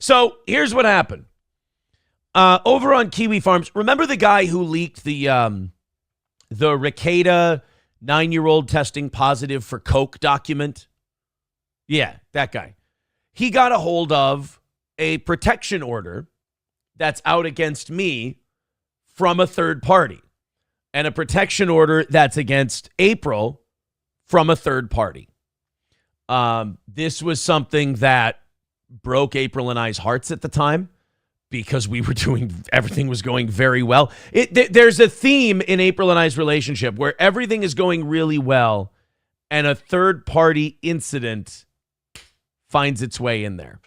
So here's what happened. Over on Kiwi Farms, remember the guy who leaked the Ricada 9-year-old testing positive for coke document? Yeah, that guy. He got a hold of a protection order that's out against me from a third party, and a protection order that's against April from a third party. This was something that broke April and I's hearts at the time because we were everything was going very well. There's a theme in April and I's relationship where everything is going really well and a third party incident finds its way in there.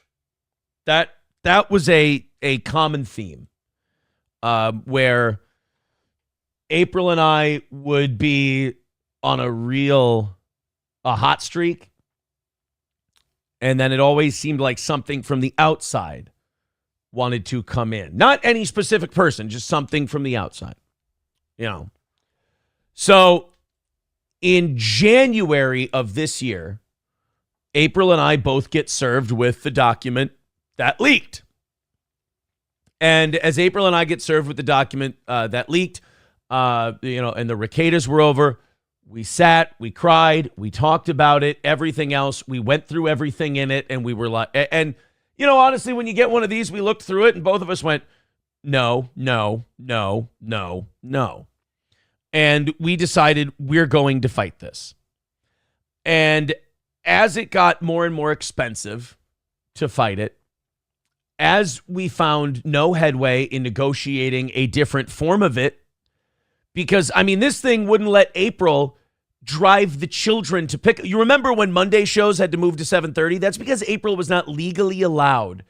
That was a common theme where April and I would be on a hot streak, and then it always seemed like something from the outside wanted to come in. Not any specific person, just something from the outside. So in January of this year, April and I both get served with the document that leaked. And as April and I get served with the document that leaked, and the Ricadas were over, we sat, we cried, we talked about it, everything else. We went through everything in it, and we were like, and honestly, when you get one of these, we looked through it, and both of us went, no, no, no, no, no. And we decided we're going to fight this. And as it got more and more expensive to fight it, as we found no headway in negotiating a different form of it, because, this thing wouldn't let April drive the children to pick. You remember when Monday shows had to move to 7:30? That's because April was not legally allowed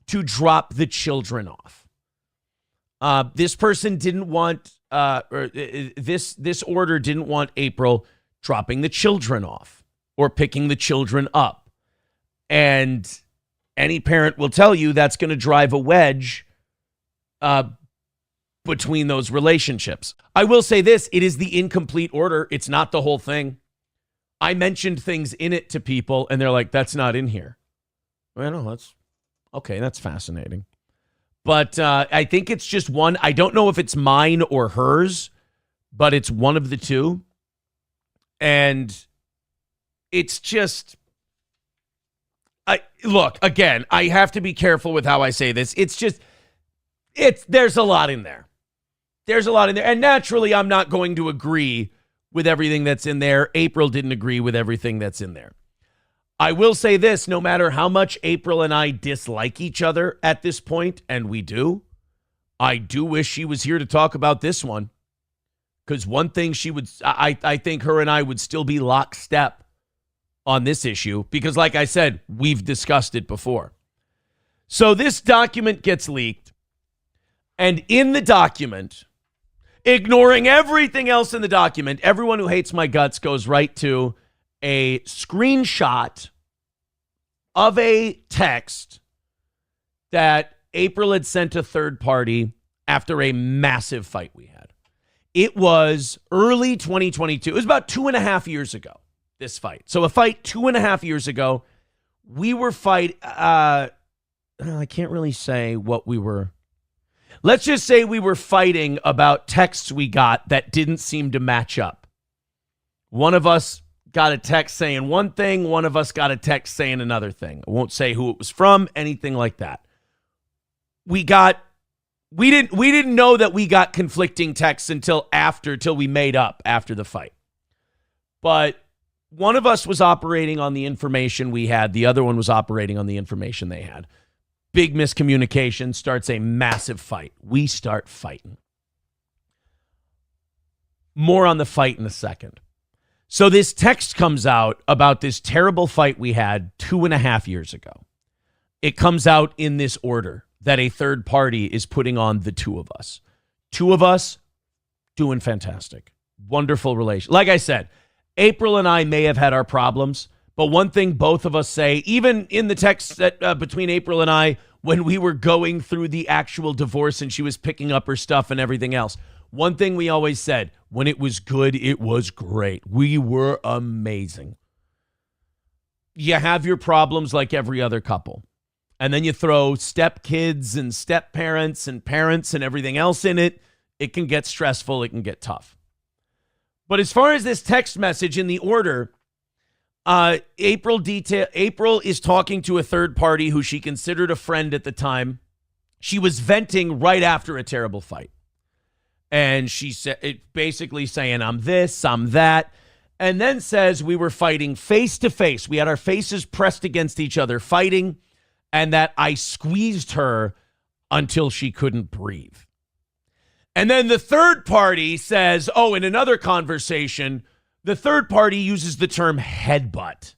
to drop the children off. This person didn't want, this order didn't want April dropping the children off or picking the children up. And any parent will tell you that's going to drive a wedge between those relationships. I will say this, it is the incomplete order. It's not the whole thing. I mentioned things in it to people, and they're like, that's not in here. Well, no, that's fascinating. But I think it's just one. I don't know if it's mine or hers, but it's one of the two. And it's just... Look, again, I have to be careful with how I say this. There's a lot in there. There's a lot in there. And naturally, I'm not going to agree with everything that's in there. April didn't agree with everything that's in there. I will say this, no matter how much April and I dislike each other at this point, and we do, I do wish she was here to talk about this one. Because one thing I think her and I would still be lockstep on this issue. Because like I said, we've discussed it before. So this document gets leaked. And in the document, ignoring everything else in the document, everyone who hates my guts goes right to a screenshot of a text that April had sent to third party after a massive fight we had. It was early 2022. It was about 2.5 years ago, this fight. So a fight 2.5 years ago. We were I can't really say what we were. Let's just say we were fighting about texts we got that didn't seem to match up. One of us got a text saying one thing. One of us got a text saying another thing. I won't say who it was from, anything like that. We didn't know that we got conflicting texts until we made up after the fight. But one of us was operating on the information we had. The other one was operating on the information they had. Big miscommunication starts a massive fight. We start fighting. More on the fight in a second. So this text comes out about this terrible fight we had 2.5 years ago. It comes out in this order that a third party is putting on the two of us. Two of us doing fantastic. Wonderful relation. Like I said, April and I may have had our problems, but one thing both of us say, even in the text that between April and I, when we were going through the actual divorce and she was picking up her stuff and everything else, one thing we always said, when it was good, it was great. We were amazing. You have your problems like every other couple. and then you throw stepkids and step parents and everything else in it, it can get stressful. It can get tough. But as far as this text message in the order, April is talking to a third party who she considered a friend at the time. She was venting right after a terrible fight. And she said, basically saying, I'm this, I'm that. And then says we were fighting face to face. We had our faces pressed against each other fighting, and that I squeezed her until she couldn't breathe. And then the third party says, in another conversation, the third party uses the term headbutt.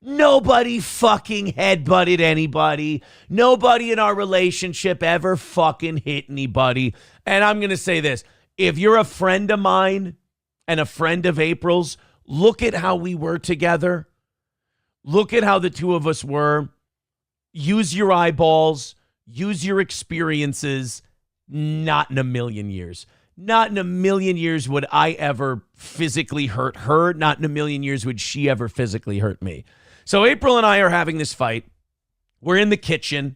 Nobody fucking headbutted anybody. Nobody in our relationship ever fucking hit anybody. And I'm going to say this. If you're a friend of mine and a friend of April's, look at how we were together. Look at how the two of us were. Use your eyeballs. Use your experiences. Not in a million years. Not in a million years would I ever physically hurt her. Not in a million years would she ever physically hurt me. So April and I are having this fight. We're in the kitchen.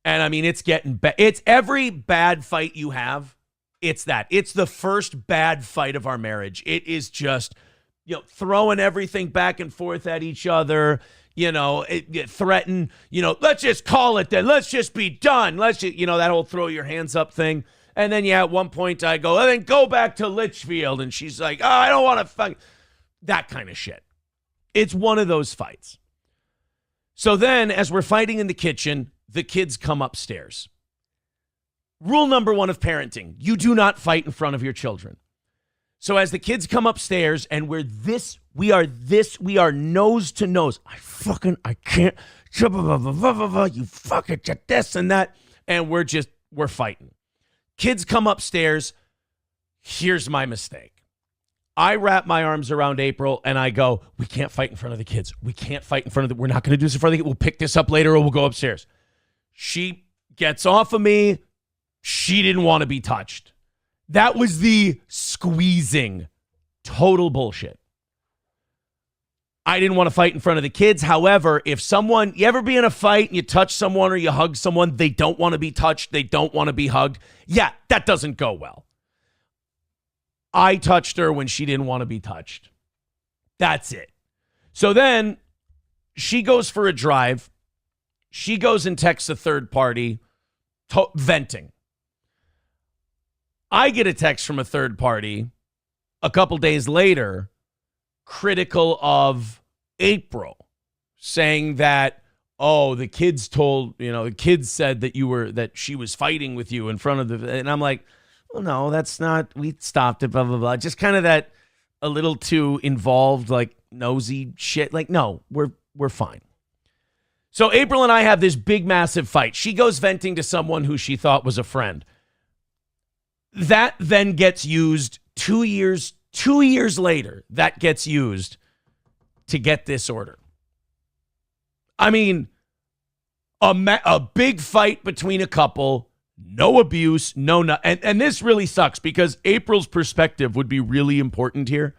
And I mean, it's getting bad. It's every bad fight you have. It's that. It's the first bad fight of our marriage. It is just, throwing everything back and forth at each other. Threaten, let's just call it then. Let's just be done. Let's just, that whole throw your hands up thing. And then, at one point I go, then go back to Litchfield. And she's like, I don't want to fuck. That kind of shit. It's one of those fights. So then, as we're fighting in the kitchen, the kids come upstairs. Rule number 1 of parenting, you do not fight in front of your children. So as the kids come upstairs and we are nose to nose. I can't, you fucking this and that. And we're fighting. Kids come upstairs. Here's my mistake. I wrap my arms around April and I go, we can't fight in front of the kids. We can't fight in front of we're not going to do this in front of the kids. We'll pick this up later or we'll go upstairs. She gets off of me. She didn't want to be touched. That was the squeezing. Total bullshit. I didn't want to fight in front of the kids. However, if you ever be in a fight and you touch someone or you hug someone, they don't want to be touched. They don't want to be hugged. Yeah, that doesn't go well. I touched her when she didn't want to be touched. That's it. So then she goes for a drive. She goes and texts a third party venting. I get a text from a third party a couple days later critical of April, saying that, the kids said that she was fighting with you in front of and I'm like, well, no, that's not, we stopped it, blah, blah, blah. Just kind of that a little too involved, like nosy shit. Like, no, we're fine. So April and I have this big, massive fight. She goes venting to someone who she thought was a friend. That then gets used 2 years later, that gets used to get this order. I mean, a big fight between a couple, no abuse, and this really sucks because April's perspective would be really important here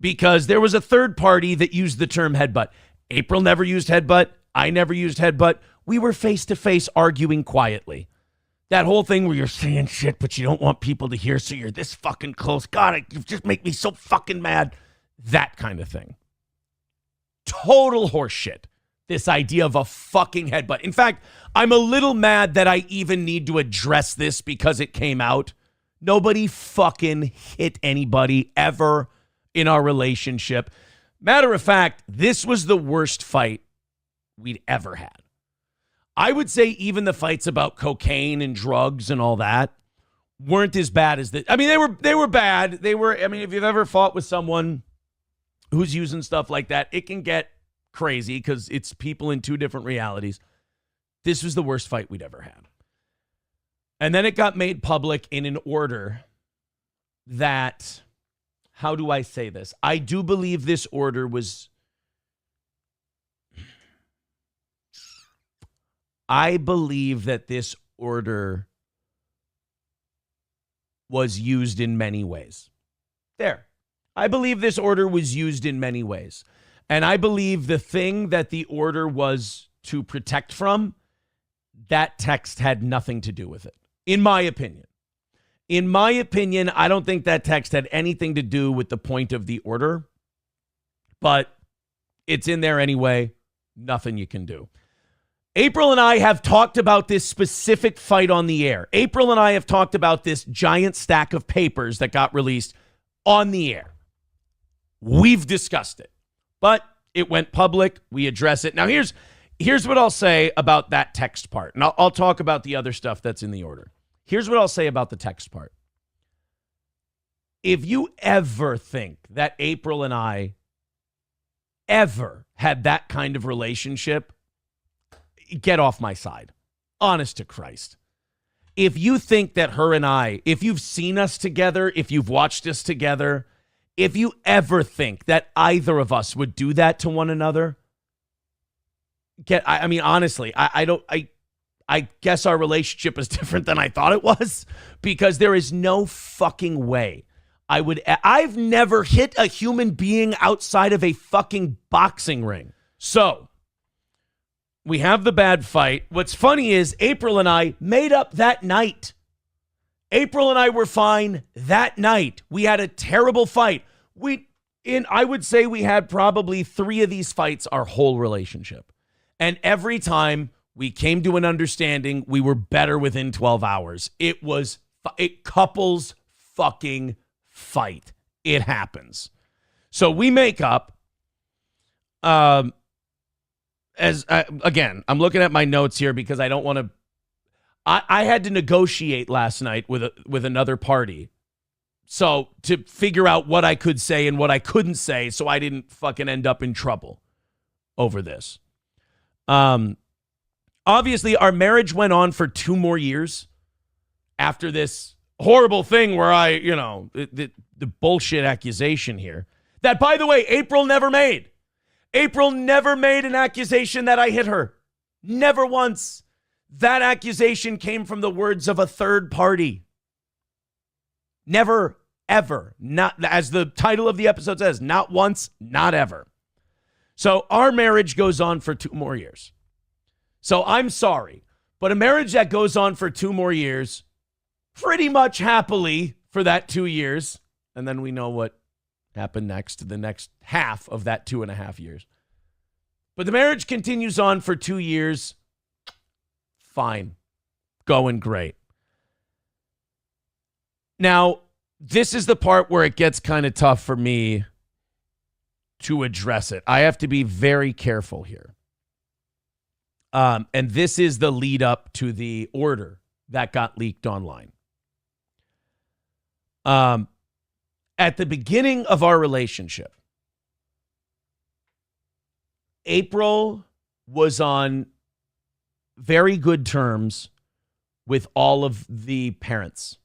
because there was a third party that used the term headbutt. April never used headbutt. I never used headbutt. We were face to face arguing quietly. That whole thing where you're saying shit, but you don't want people to hear, so you're this fucking close. God, you just make me so fucking mad. That kind of thing. Total horseshit. This idea of a fucking headbutt. In fact, I'm a little mad that I even need to address this because it came out. Nobody fucking hit anybody ever in our relationship. Matter of fact, this was the worst fight we'd ever had. I would say even the fights about cocaine and drugs and all that weren't as bad as this. I mean, they were bad. If you've ever fought with someone who's using stuff like that, it can get crazy because it's people in two different realities. This was the worst fight we'd ever had. And then it got made public in an order that, how do I say this? I do believe this order was, I believe that this order was used in many ways. There. I believe this order was used in many ways. And I believe the thing that the order was to protect from, that text had nothing to do with it, in my opinion. In my opinion, I don't think that text had anything to do with the point of the order, but it's in there anyway. Nothing you can do. April and I have talked about this specific fight on the air. April and I have talked about this giant stack of papers that got released on the air. We've discussed it, but it went public. We address it. Now, here's what I'll say about that text part, and I'll talk about the other stuff that's in the order. Here's what I'll say about the text part. If you ever think that April and I ever had that kind of relationship, get off my side. Honest to Christ. If you think that her and I, if you've seen us together, if you've watched us together, if you ever think that either of us would do that to one another, honestly, I guess our relationship is different than I thought it was, because there is no fucking way I've never hit a human being outside of a fucking boxing ring. So we have the bad fight. What's funny is April and I made up that night. April and I were fine that night. We had a terrible fight. I would say we had probably 3 of these fights our whole relationship. And every time we came to an understanding, we were better within 12 hours. It was a couples fucking fight. It happens. So we make up. Again, I'm looking at my notes here because I don't want to. I had to negotiate last night with another party, so to figure out what I could say and what I couldn't say, so I didn't fucking end up in trouble over this. Obviously, our marriage went on for 2 more years after this horrible thing where the bullshit accusation here that, by the way, April never made. April never made an accusation that I hit her. Never once. That accusation came from the words of a third party. Never, ever. Not, as the title of the episode says, not once, not ever. So our marriage goes on for 2 more years. So I'm sorry, but a marriage that goes on for 2 more years, pretty much happily for that 2 years, and then we know what happened next, the next half of that 2.5 years. But the marriage continues on for 2 years. Fine. Going great. Now, this is the part where it gets kind of tough for me to address it. I have to be very careful here. And this is the lead up to the order that got leaked online. At the beginning of our relationship, April was on very good terms with all of the parents.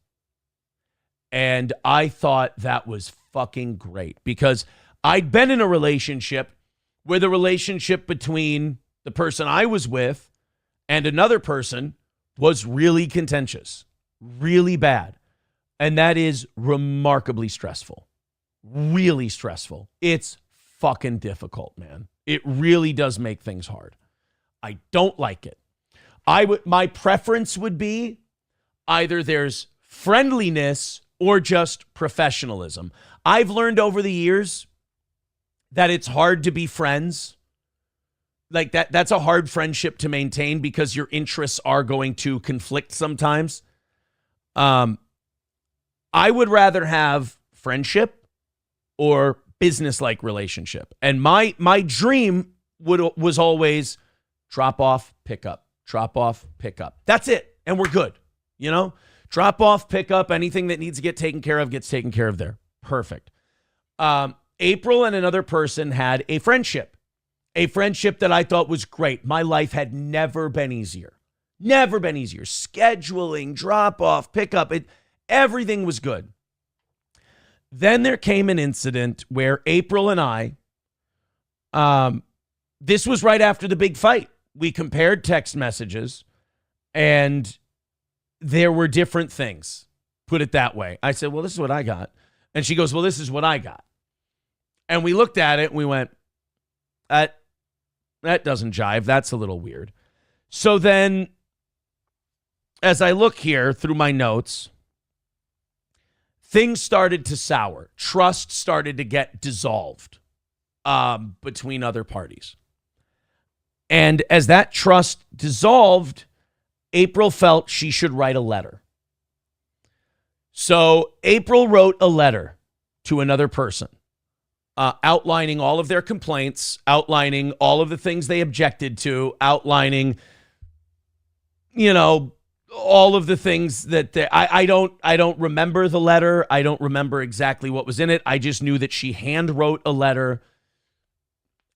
And I thought that was fucking great because I'd been in a relationship where the relationship between the person I was with and another person was really contentious, really bad. And that is remarkably stressful, really stressful. It's fucking difficult, man. It really does make things hard. I don't like it. My preference would be either there's friendliness or just professionalism. I've learned over the years that it's hard to be friends. Like that's a hard friendship to maintain because your interests are going to conflict sometimes. I would rather have friendship or business-like relationship. And my dream was always drop off, pick up, drop off, pick up. That's it. And we're good. You know, drop off, pick up, anything that needs to get taken care of gets taken care of there. Perfect. April and another person had a friendship that I thought was great. My life had never been easier. Never been easier. Scheduling, drop off, pick up, everything was good. Then there came an incident where April and I, this was right after the big fight. We compared text messages and there were different things. Put it that way. I said, well, this is what I got. And she goes, well, this is what I got. And we looked at it and we went, That doesn't jive. That's a little weird. So then, as I look here through my notes, things started to sour. Trust started to get dissolved between other parties. And as that trust dissolved, April felt she should write a letter. So April wrote a letter to another person, outlining all of their complaints, outlining all of the things they objected to, outlining, all of the things that I don't remember the letter. I don't remember exactly what was in it. I just knew that she hand wrote a letter,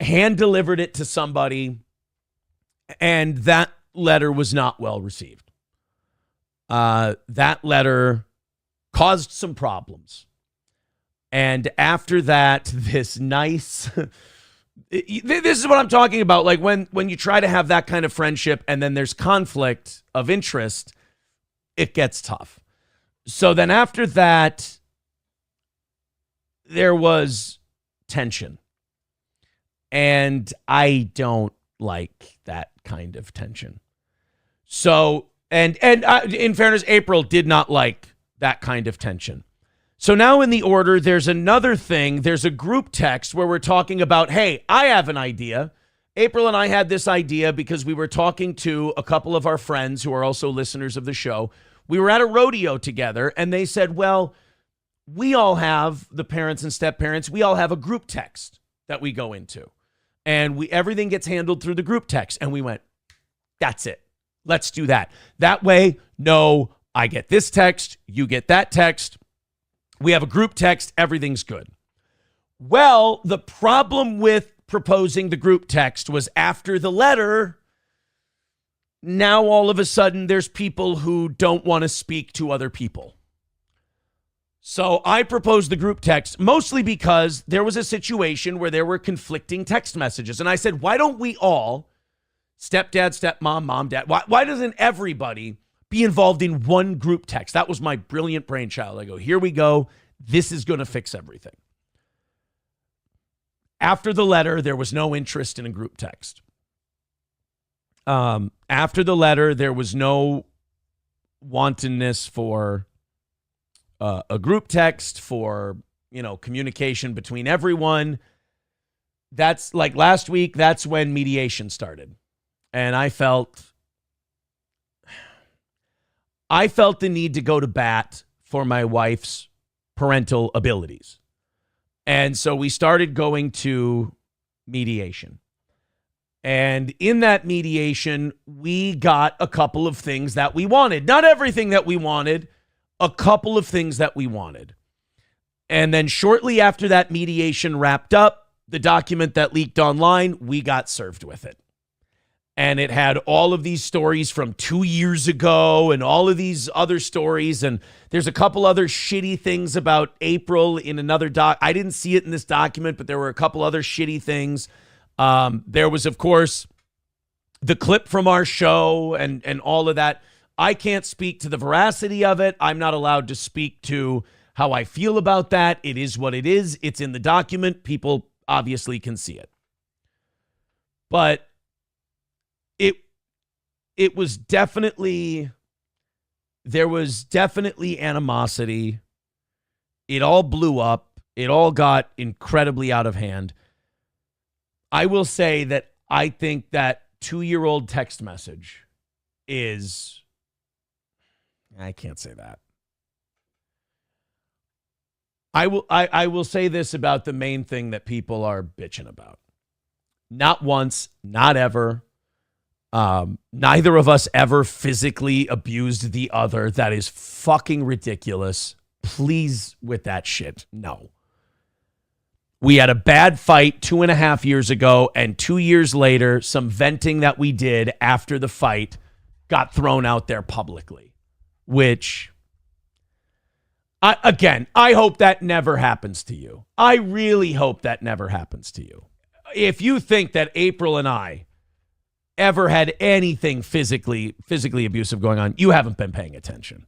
hand delivered it to somebody, and that letter was not well received. That letter caused some problems. And after that, this nice, this is what I'm talking about. Like when you try to have that kind of friendship and then there's conflict of interest, it gets tough. So then after that, there was tension. And I don't like that kind of tension. So, and in fairness, April did not like that kind of tension. So now in the order, there's another thing. There's a group text where we're talking about, hey, I have an idea. April and I had this idea because we were talking to a couple of our friends who are also listeners of the show. We were at a rodeo together, and they said, well, we all have, the parents and step-parents, we all have a group text that we go into. And everything gets handled through the group text. And we went, that's it. Let's do that. That way, no, I get this text, you get that text. We have a group text, everything's good. Well, the problem with proposing the group text was after the letter, now all of a sudden there's people who don't want to speak to other people. So I proposed the group text mostly because there was a situation where there were conflicting text messages. And I said, why don't we all, stepdad, stepmom, mom, dad, why doesn't everybody be involved in one group text? That was my brilliant brainchild. I go, here we go. This is going to fix everything. After the letter, there was no interest in a group text. After the letter, there was no wantonness for a group text, for, communication between everyone. That's like last week, that's when mediation started. And I felt the need to go to bat for my wife's parental abilities. And so we started going to mediation. And in that mediation, we got a couple of things that we wanted. Not everything that we wanted, a couple of things that we wanted. And then shortly after that mediation wrapped up, the document that leaked online, we got served with it. And it had all of these stories from 2 years ago and all of these other stories. And there's a couple other shitty things about April in another doc. I didn't see it in this document, but there were a couple other shitty things. There was, of course, the clip from our show and all of that. I can't speak to the veracity of it. I'm not allowed to speak to how I feel about that. It is what it is. It's in the document. People obviously can see it. But it was definitely, there was definitely animosity. It all blew up. It all got incredibly out of hand. I will say that I think that 2-year-old text message is, I can't say that. I will say this about the main thing that people are bitching about. Not once, not ever. Neither of us ever physically abused the other. That is fucking ridiculous. Please, with that shit, no. We had a bad fight 2.5 years ago, and 2 years later, some venting that we did after the fight got thrown out there publicly, which, I hope that never happens to you. I really hope that never happens to you. If you think that April and I ever had anything physically abusive going on, you haven't been paying attention.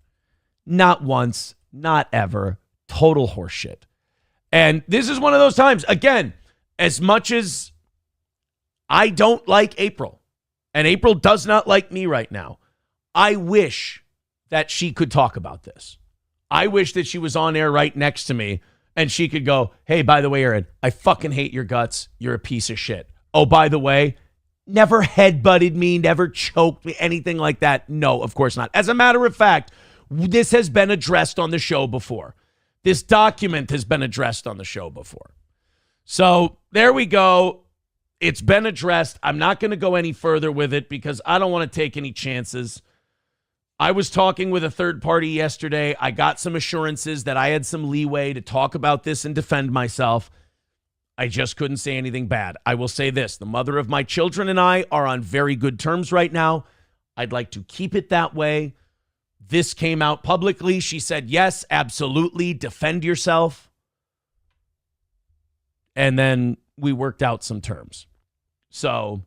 Not once, not ever. Total horseshit. And this is one of those times, again, as much as I don't like April, and April does not like me right now. I wish that she could talk about this. I wish that she was on air right next to me and she could go, hey, by the way, Aaron, I fucking hate your guts. You're a piece of shit. Oh, by the way, never headbutted me, never choked me, anything like that. No, of course not. As a matter of fact, this has been addressed on the show before. This document has been addressed on the show before. So there we go. It's been addressed. I'm not going to go any further with it because I don't want to take any chances. I was talking with a third party yesterday. I got some assurances that I had some leeway to talk about this and defend myself. I just couldn't say anything bad. I will say this. The mother of my children and I are on very good terms right now. I'd like to keep it that way. This came out publicly. She said, yes, absolutely. Defend yourself. And then we worked out some terms. So,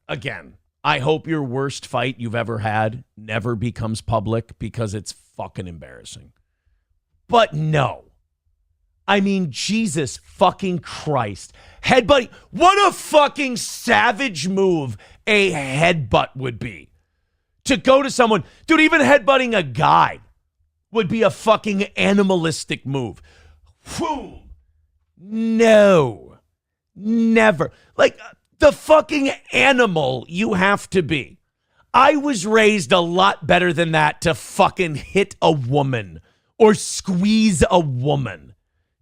again, I hope your worst fight you've ever had never becomes public because it's fucking embarrassing. But no. I mean, Jesus fucking Christ. Headbutting. What a fucking savage move a headbutt would be. To go to someone. Dude, even headbutting a guy would be a fucking animalistic move. Whew. No. Never. Like, the fucking animal you have to be. I was raised a lot better than that to fucking hit a woman or squeeze a woman.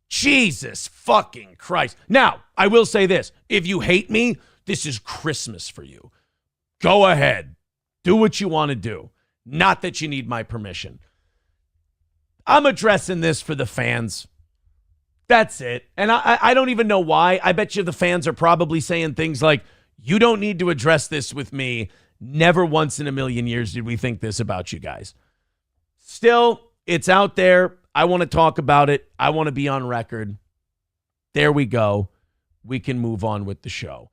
Jesus fucking Christ. Now, I will say this. If you hate me, this is Christmas for you. Go ahead. Do what you want to do. Not that you need my permission. I'm addressing this for the fans. That's it. And I don't even know why. I bet you the fans are probably saying things like, you don't need to address this with me. Never once in a million years did we think this about you guys. Still, it's out there. I want to talk about it. I want to be on record. There we go. We can move on with the show.